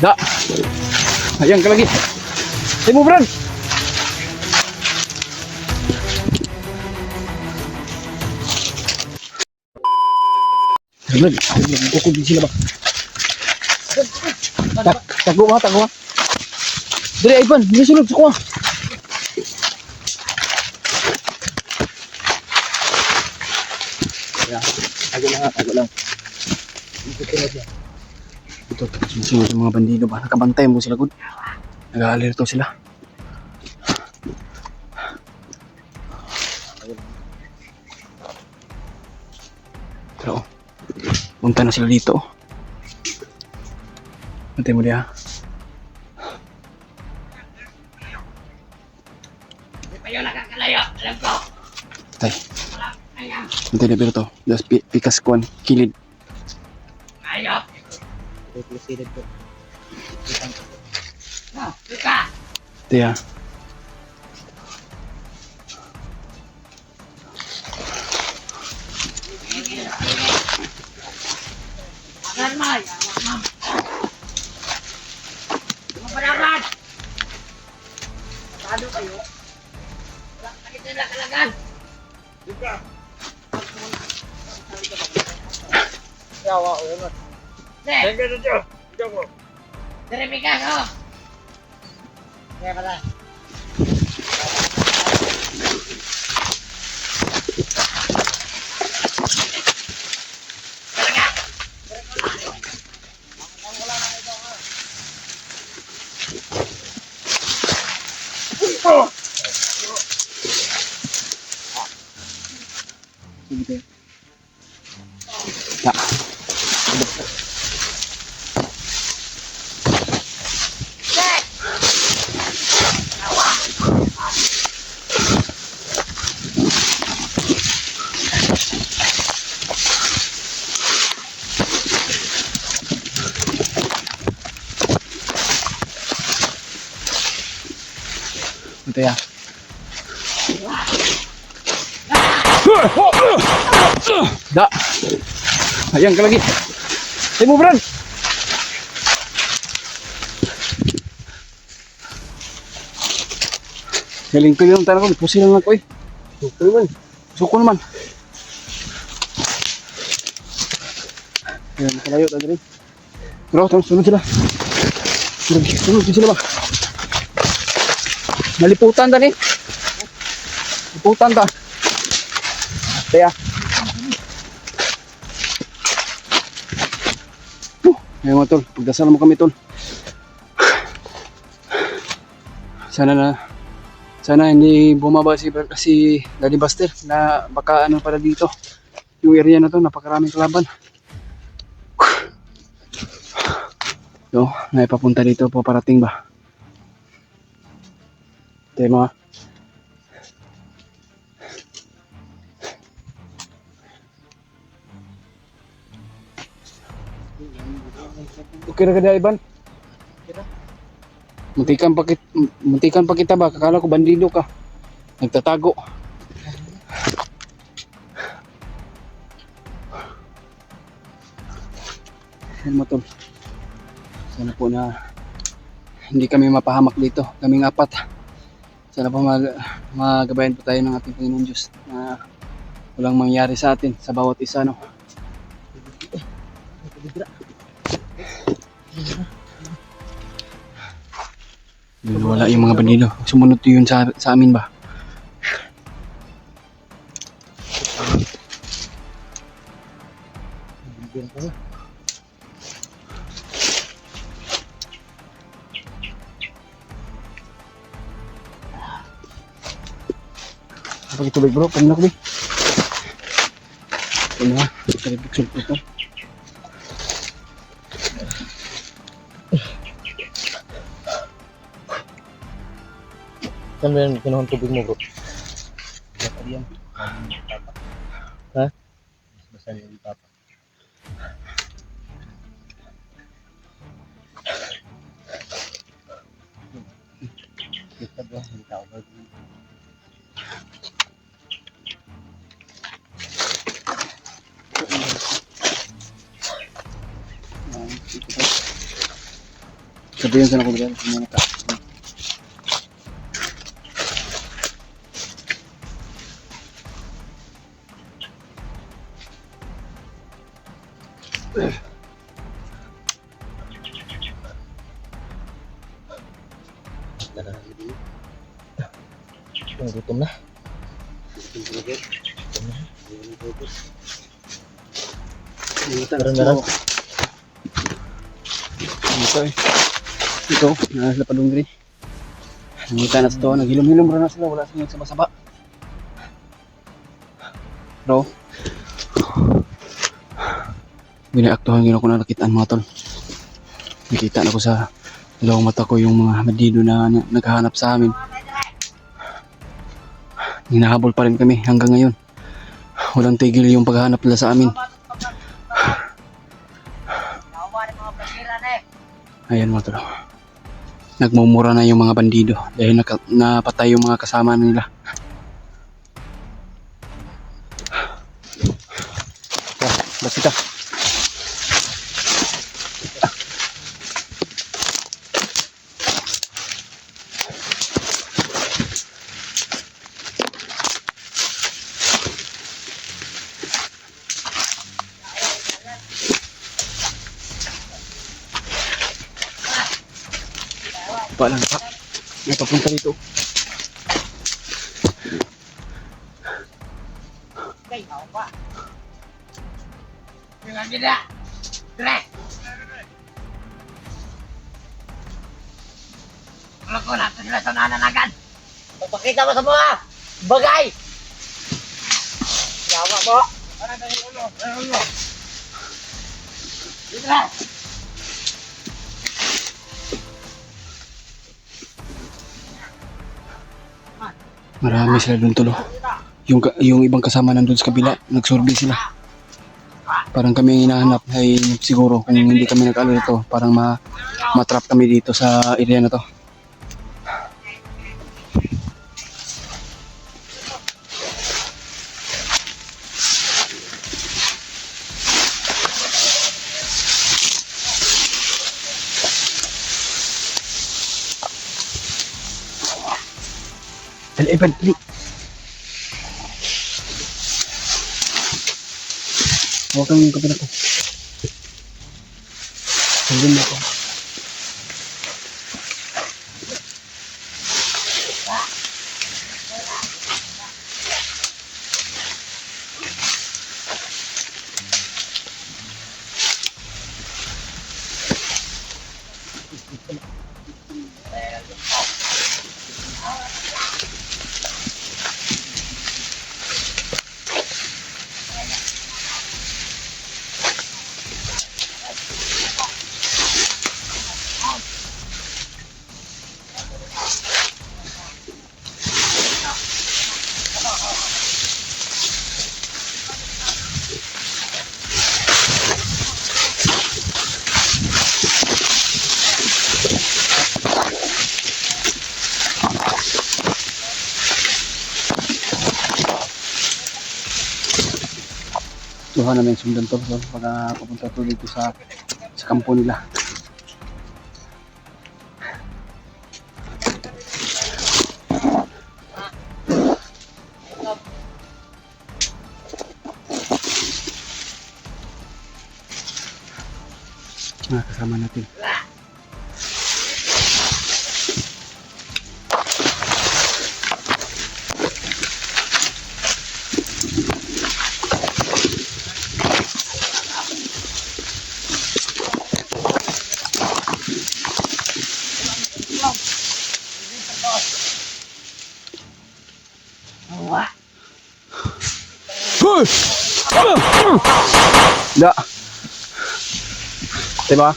Da. Ayan ka lagi. Ay mo, Brad. Brad, bukod din sila ba? Tago ha, tago ha. Dali, Ivan, nasulog sa kuha. Tago lang ha, tago lang. Ito, sumusunod yung mga bandido ba? Nakabantay mo sila, good. Nag-aalerto sila. Pero, punta na sila dito. Pantay mo diya. Tay. Pantay na pero to. Das pikas kuan, kilid. Tiya. Ya. Ito ya. Da. Ayan ka lagi. Ay mo, Brad. Galing ko yung tanong ko. Pusi lang ako eh. Suko naman. Suko naman. Ayan, nakalayo tayo rin. Pero, sunod sila. Sunod sila ba? Naliputan ta ni. Liputan ta. Kaya. Ayun mga tol, pagdasal mo kami tol. Sana hindi bumaba si Daddy Buster na baka ano para dito. Yung area na to, napakaraming kalaban. So, naipapunta dito po parating ba? Ito yung mga okay na kada Ivan? Muntikan pa kita ba? Kakala ko bandido ka. Nagtatago. Yan mo tol. Sana po na hindi kami mapahamak dito. Kaming apat. Sana po magabayan po tayo ng ating Panginoon Diyos na walang mangyari sa atin sa bawat isa no. Wala yung mga bandido. Sumunod yun sa amin ba? Apa kita tubig bro? Paano ko ba? Paano ha? Kalipag-sulpot ko. Saan ba yan kinuha ang tubig mo bro? Basta yan. Ha? Basta yan papa. Kita ba? Hindi tao ba? Sabihin ko na ko dyan. Kumana ka. Gutom na. Meron. Ito eh. Ito, nasa padung diri. Nangita na sa to, naghilom-hilom rin na sila, wala silang saba-saba. Bro. Binaaktuhan yun ako na nakitaan mga tol. Nakita na ko sa dalawang mata ko yung mga bandido na naghahanap sa amin. Hinahabol pa rin kami hanggang ngayon. Walang tigil yung paghahanap nila sa amin. Ayan mga tol. Nagmumura na yung mga bandido dahil napatay yung mga kasama nila. Basta ka. Lang pa. May papunta dito. Ako na sila sa nananagan. Pagpakita mo sa mga bagay. Yawa mo. Ano na yung ulo? Ano yung ulo? Dito na. Marami sila doon tulo. Yung ibang kasama nandun sa kabila, nagsurvey sila. Parang kami ang hinahanap ay siguro kung hindi kami nag-alala dito, parang matrap kami dito sa area na to. Dali, Evan, dali. Huwag kang yung kapila ko. Sandin mo ko. Tuhan namin sundan to pagka papunta to dito sa kampo nila. Kasama natin. Da. Diba?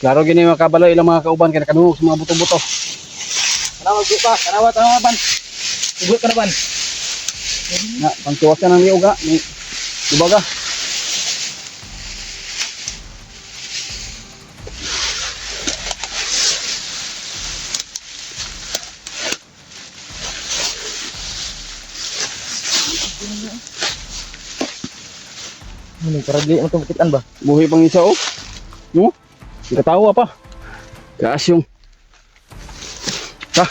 Klaro gini makabalo ilang mga kauban kaya kanungog sa mga buto-buto. Kanawag ka. Kanawat ban. Ugot ka na ban. Na, pangtuwas ka ng liuga. Ni ibaga. Ano, para di mo tumikitan ba? Buhay pang isa oh. No? Ikatawa pa. Taas yung. Ha?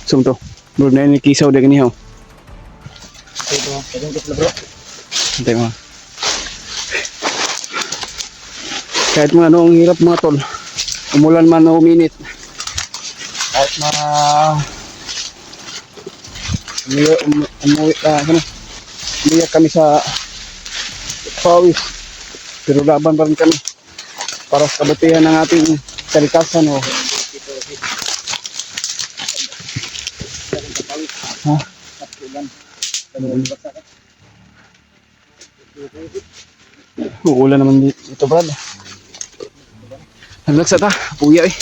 Sumto. Bro, na ini kisaw dia gani ho. Ito, ito na bro. Hintay mo. Kahit mga ano, ang hirap mga tol. Umulan man o uminit. Kahit mga umiyak kami sa pawis. Pero laban pa rin kami. Para sa kabutihan ng ating kalikasan o. Ha? Uulan naman dito, Brad. Naglagsa ta, puya eh.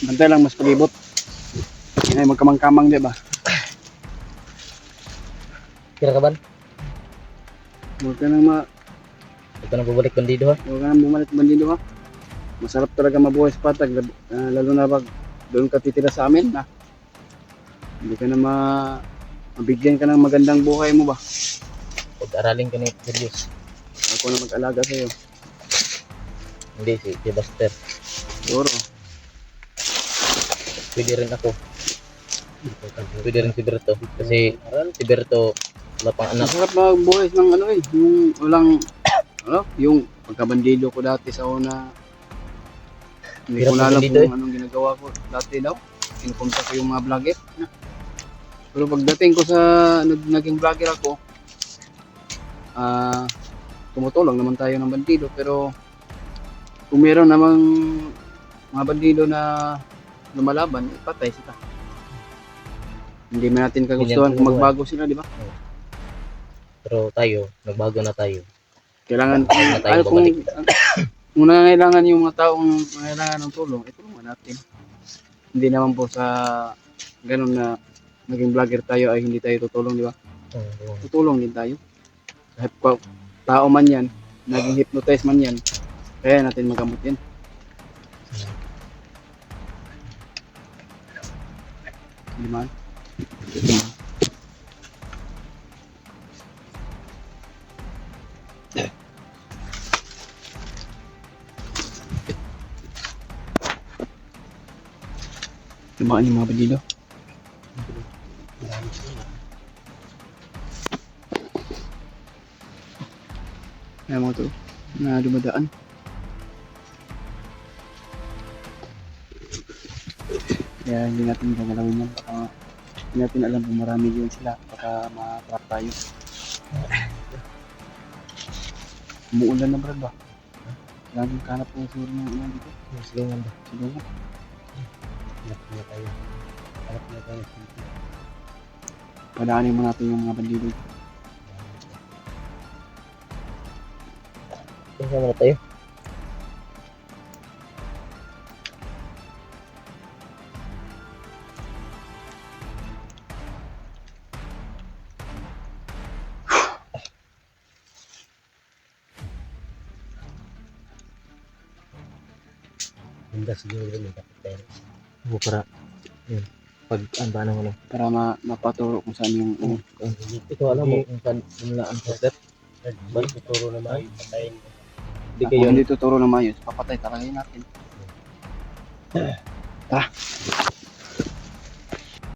Bantay lang mas palibot. Ay magkamang-kamang di ba? Kira ka ba? Huwag ka nang Ito na bubalik bandido ha. huwag ka nang bumalik bandido ha. Masarap talaga mabuhay sa patag, lalo na pag doon ka titira sa amin na. Hindi ka na mabigyan ka ng magandang buhay mo ba? Pag-aralin ka ni Julius. Ako na mag-alaga sa'yo. Hindi, si Buster. Siguro. Pwede rin ako. Pwede rin si Berto. Kasi si Berto, wala pang anak. Masarap magbuhay ng ano eh, yung walang, ano, yung pagkabandido ko dati sa una. Hindi ko Hirap alam magbandido kung anong ginagawa ko dati daw. Kinupunta ko yung mga vlogger. Pero pagdating ko sa naging vlogger ako, tumutulong naman tayo ng bandido. Pero kung meron namang mga bandido na lumalaban, ipatay sila. Hindi man natin kagustuhan kung magbago sila, di ba? Pero tayo, nagbago na tayo. Kailangan, Tayo na tayo kung babalik. nangangailangan yung mga taong nangangailangan ng tulong, itulungan natin. Hindi naman po sa ganun na naging vlogger tayo ay hindi tayo tutulong, di ba? Tutulong din tayo. Kahit tao man yan, naging hypnotize man yan, kaya natin magamot yan. Di ba? Lumaan yung mga bandido. Ayan mga to, na dumadaan. Kaya hindi natin gagalawin yan. Baka hindi natin alam kung marami yun sila. Baka ma-trap tayo. Umuulan na Brad ba? Laging kanap po siguro ng ulan dito. Silungan ba? Siguro. Hanap na tayo. Hanap na tayo. Padaanin mo natin yung mga bandido. Kasama na tayo. Hindi siguro rin dapat tayo. Para yun. Pag ano mo Para mapaturo kung saan yung ito alam mo kung saan ang step. Balik ituro na maayos patayin. Hindi kung kayo hindi tuturo na maayos, papatay talaga yun natin.